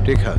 Take her.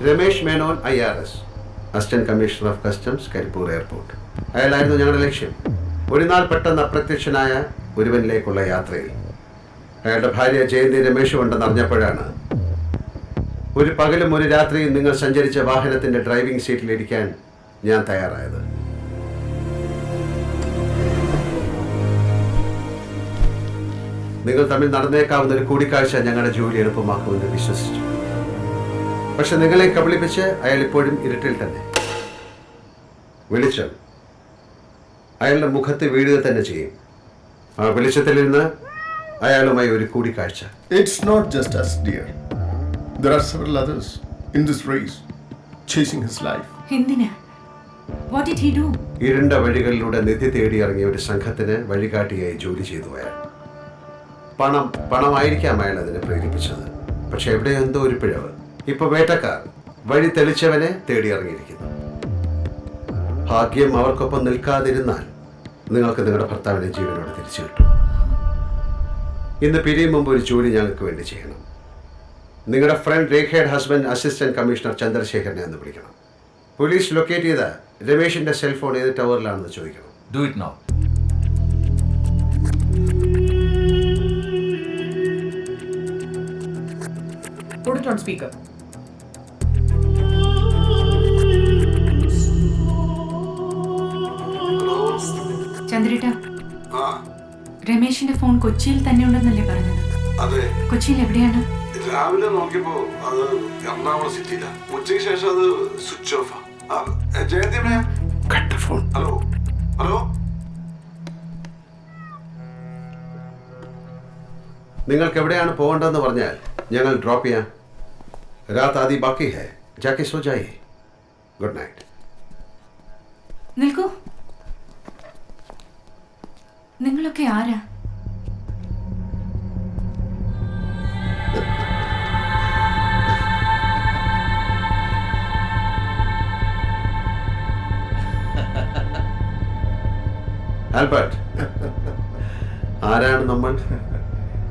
Ramesh Menon IRS, assistant commissioner of customs, Karipur airport. അയാളായിരുന്നു ഞങ്ങളുടെ ലക്ഷ്യം. ഒരു നാൾ പെട്ടെന്ന് അപ്രത്യക്ഷനായ ഒരുവനിലേക്കുള്ള യാത്രയിൽ അയാളുടെ ഭാര്യ ജയന്തി രമേഷും ഉണ്ടെന്ന് അറിഞ്ഞപ്പോഴാണ് ഒരു പകലും ഒരു രാത്രിയും നിങ്ങൾ സഞ്ചരിച്ച വാഹനത്തിന്റെ ഡ്രൈവിംഗ് സീറ്റിലിരിക്കാൻ ഞാൻ തയ്യാറായത്. നിങ്ങൾ തമ്മിൽ നടന്നേക്കാവുന്ന ഒരു കൂടിക്കാഴ്ച ഞങ്ങളുടെ ജോലി എളുപ്പമാക്കുമെന്ന് വിശ്വസിച്ചു. പക്ഷെ നിങ്ങളെ കബളിപ്പിച്ച് അയാൾ ഇപ്പോഴും ഇരുട്ടിൽ തന്നെ. വെളിച്ചം അയാളുടെ മുഖത്ത് വീഴുക തന്നെ ചെയ്യും. ആ വെളിച്ചത്തിൽ നിന്ന് അയാളുമായി ഒരു കൂടിക്കാഴ്ച. It's not just us, dear. There are several others in this race chasing his life. എന്തിനാ? What did he do? ഇരുണ്ട വഴികളിലൂടെ നിധി തേടി ഇറങ്ങിയ ഒരു സംഘത്തിന് വഴികാട്ടിയായി ജോലി ചെയ്തു അയാൾ. പണമായിരിക്കാം അയാൾ അതിനെ പ്രേരിപ്പിച്ചത്. പക്ഷെ എവിടെയോ എന്തോ ഒരു പിഴവ്. ഇപ്പൊ വേട്ടക്കാർ വഴി തെളിച്ചവനെ തേടി ഇറങ്ങിയിരിക്കുന്നു. ഭാഗ്യം അവർക്കൊപ്പം നിൽക്കാതിരുന്നാൽ നിങ്ങൾക്ക് നിങ്ങളുടെ ഭർത്താവിനെ ജീവനോടെ തിരിച്ചു കിട്ടും. ഇന്ന് പിരിയും മുമ്പ് ഒരു ജോലി ഞങ്ങൾക്ക് വേണ്ടി ചെയ്യണം. നിങ്ങളുടെ ഫ്രണ്ട് രേഖയുടെ ഹസ്ബൻഡ് അസിസ്റ്റന്റ് കമ്മീഷണർ ചന്ദ്രശേഖരനെ ഒന്ന് വിളിക്കണം. പോലീസ് ലൊക്കേറ്റ് ചെയ്ത രമേഷിന്റെ സെൽഫോൺ ഏത് ടവറിലാണെന്ന് ചോദിക്കണം. Do it now. Put it on speaker. ചന്ദ്രേട്ടാ, രമേശിന്റെ ഫോൺ കൊച്ചിയിൽ തന്നെ ഉണ്ടെന്നല്ലേ പറഞ്ഞത്? അതെ. കൊച്ചിയിൽ എവിടെയാണ്? രാവിലെ നോക്കിയപ്പോ അത് എറണാകുളം സിറ്റിയില. ഉച്ചയ്ക്ക് ശേഷം അത് സ്വിച്ച് ഓഫാ. ജയന്തി എവിടെയാ? ഫോൺ. Hello hello. നിങ്ങൾക്ക് എവിടെയാണ് പോകേണ്ടതെന്ന് പറഞ്ഞാൽ ഞങ്ങൾ ഡ്രോപ്പ് ചെയ്യാം. രാത് ആദി ബാക്കി ഹൈ, ജാക്കെ സോ ജായേ. Good night. നിൽക്കൂ. നിങ്ങളൊക്കെ ആരാ? ആൽബർട്ട്, ആരാണ് നമ്മൾ?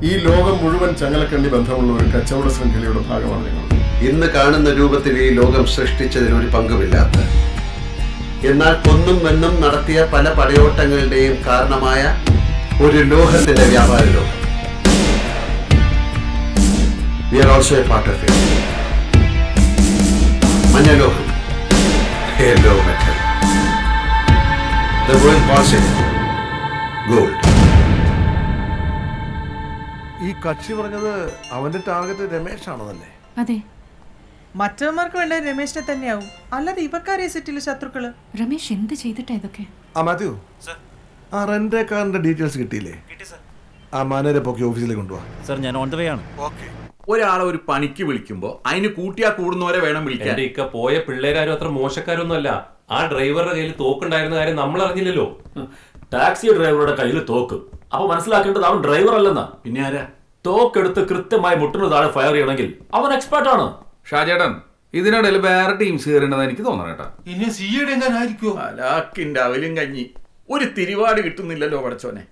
ഈ ലോകം മുഴുവൻ ചങ്ങലക്കണ്ണി ബന്ധമുള്ള ഒരു കച്ചവട ശൃംഖലയുടെ ഭാഗമാണ് നിങ്ങൾ. ഇന്ന് കാണുന്ന രൂപത്തിൽ ഈ ലോകം സൃഷ്ടിച്ചതിൽ ഒരു പങ്കുമില്ലാത്ത, എന്നാൽ കൊന്നും വെന്നും നടത്തിയ പല പടയോട്ടങ്ങളുടെയും കാരണമായ ഒരു ലോഹത്തിന്റെ വ്യാപാര ലോകം. We are also a part of it. മഞ്ഞ ലോഹം, yellow metal. The world calls it gold. ഈ കക്ഷി പറഞ്ഞത് അവന്റെ ടാർഗറ്റ് രമേശ് ആണെന്നല്ലേ? അതെ. മറ്റവന്മാർക്ക് വേണ്ട രമേശിനെ തന്നെയാവും, അല്ലാതെ ഇവക്കാരെ സെറ്റിലെ ശത്രുക്കള്. രമേശ് എന്ത് ചെയ്തിട്ടാ ഇതൊക്കെ? ആ മാത്യു, ആ റെന്റ് കാറിന്റെ ഡീറ്റെയിൽസ് കിട്ടിയില്ലേ? ആ മാനേരെ പൊക്കി ഓഫീസിലേക്ക് കൊണ്ടുപോവാ. സർ, ഞാൻ ഓൺ ദ വേ ആണ്. ഓക്കെ. ഒരാളെ ഒരു പണിക്ക് വിളിക്കുമ്പോ അതിന് കൂട്ടിയാ കൂടുന്നവരെ വേണം വിളിക്കാൻ. ഇക്ക പോയ പിള്ളേരാരും അത്ര മോശക്കാരൊന്നും അല്ല. ആ ഡ്രൈവറുടെ കയ്യിൽ തോക്കുണ്ടായിരുന്ന കാര്യം നമ്മൾ അറിഞ്ഞില്ലല്ലോ. ടാക്സി ഡ്രൈവറുടെ കയ്യിൽ തോക്ക്. അപ്പൊ മനസ്സിലാക്കേണ്ടത് അവൻ ഡ്രൈവർ അല്ലെന്നാ. പിന്നെ ആരാ? തോക്കെടുത്ത് കൃത്യമായി മുട്ടിന് താഴെ ഫയർ ചെയ്യണമെങ്കിൽ അവൻ എക്സ്പേർട്ട് ആണ്. ഷാജേട്ടൻ, ഇതിനിടയിൽ വേറെ ടീംസ് കയറേണ്ടത് എനിക്ക് തോന്നണേട്ടാ. ഇനി സിയുടെ എങ്ങാനായിരിക്കോ? അലാക്കിന്റെ അവലും കഞ്ഞി ഒരു തിരിവാട് കിട്ടുന്നില്ലല്ലോ പടച്ചോനെ.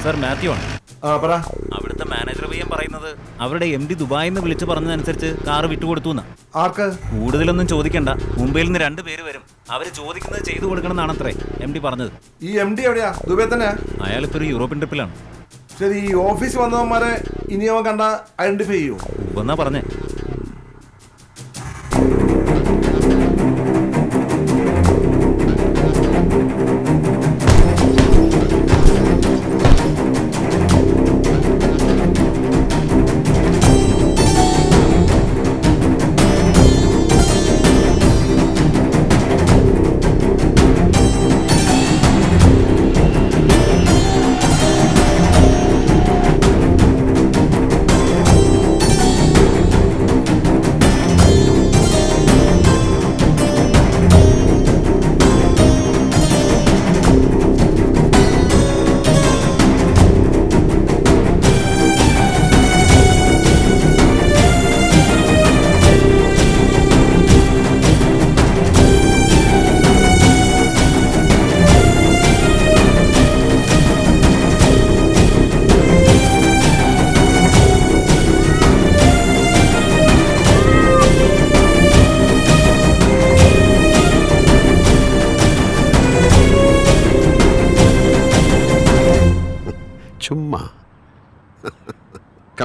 സർ, മാത്യു ആണ്. ആ പറ. അവിടുത്തെ മാനേജർ പയ്യൻ പറയുന്നത് അവരുടെ MD ദുബായിൽ നിന്ന് വിളിച്ചു പറഞ്ഞതനുസരിച്ച് കാറ് വിട്ടുകൊടുത്തു എന്നാ. ആർക്ക്? കൂടുതലൊന്നും ചോദിക്കണ്ട. മുംബൈയിൽ നിന്ന് 2 പേര് വരും. അവര് ചോദിക്കുന്നത് ചെയ്തു കൊടുക്കണം എന്നാണത്രേ MD പറഞ്ഞത്. ഈ MD എവിടെയാ? ദുബൈ തന്നെ? അയാളിപ്പോ ഒരു യൂറോപ്യൻ ട്രിപ്പിലാണ്. ശരി, ഈ ഓഫീസിൽ വന്നവന്മാരെ ഇനി അവൻ കണ്ട ഐഡന്റിഫൈ ചെയ്യൂ എന്നാ പറഞ്ഞേ.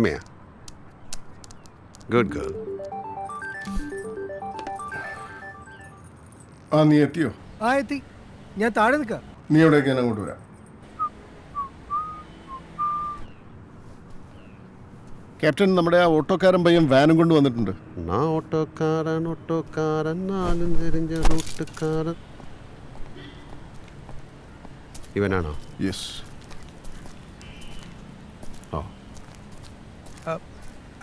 കമ്മിയാ ഗുഡ് ഗേൾ. ആ നീ എത്തിയോ? ആ എത്തി. ഞാൻ താഴെ നിൽക്കാം. നീ എവിടേക്ക് ഞാൻ അങ്ങോട്ട് വരാം. ക്യാപ്റ്റൻ, നമ്മുടെ ആ ഓട്ടോക്കാരൻ പയ്യൻ വാനും കൊണ്ട് വന്നിട്ടുണ്ട്. ഓട്ടോക്കാരൻ നാലും തിരിഞ്ഞ റൂട്ടുകാരൻ ഇവനാണോ? യെസ്. ഓ,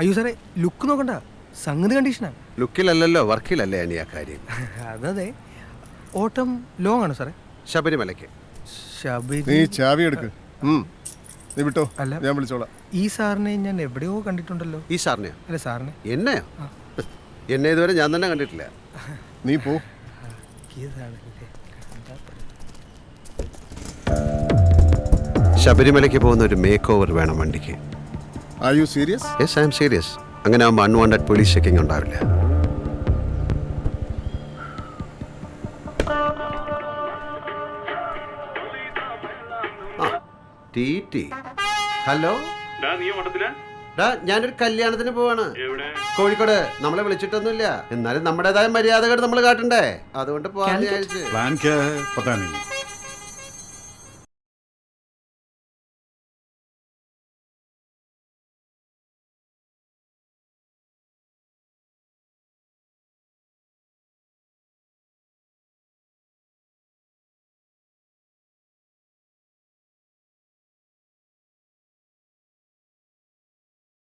അയ്യോ സാറേ, ലുക്ക് നോക്കണ്ട, സംഗതി കണ്ടീഷനാ. ലുക്കിലല്ലല്ലോ വർക്കിലല്ലേ അനി ആ കാര്യം. അതെ. ഓട്ടം ലോങ് ആണ് സാറേ. ശബരിമലയ്ക്ക്. ശബരി. നീ ചാവി എടുക്ക്. നീ വിട്ടോ, അല്ല. ഞാൻ വിളിച്ചോളാം. ഈ സാറിനെ ഞാൻ എവിടെയോ കണ്ടിട്ടുണ്ടല്ലോ. ഈ സാറിനെയോ? അല്ല സാറിനെ. എന്നെയോ? എന്നെ ഇതുവരെ ഞാൻ തന്നെ കണ്ടിട്ടില്ല. നീ പോ. ശബരിമലയ്ക്ക് പോകുന്ന ഒരു മേക്ക് ഓവർ വേണം വണ്ടിക്ക്. Are you serious? Yes, I M serious. അങ്ങനെ ആകുമ്പോൾ അൺവാണ്ടഡ് പോലീസ് ചെക്കിംഗ് ഉണ്ടാവില്ല. ഹലോ, ഞാനൊരു കല്യാണത്തിന് പോവാണ് കോഴിക്കോട്. നമ്മളെ വിളിച്ചിട്ടൊന്നുമില്ല, എന്നാലും നമ്മുടേതായ മര്യാദകൾ നമ്മൾ കാട്ടണ്ടേ, അതുകൊണ്ട് പോവാന്ന് വിചാരിച്ചു.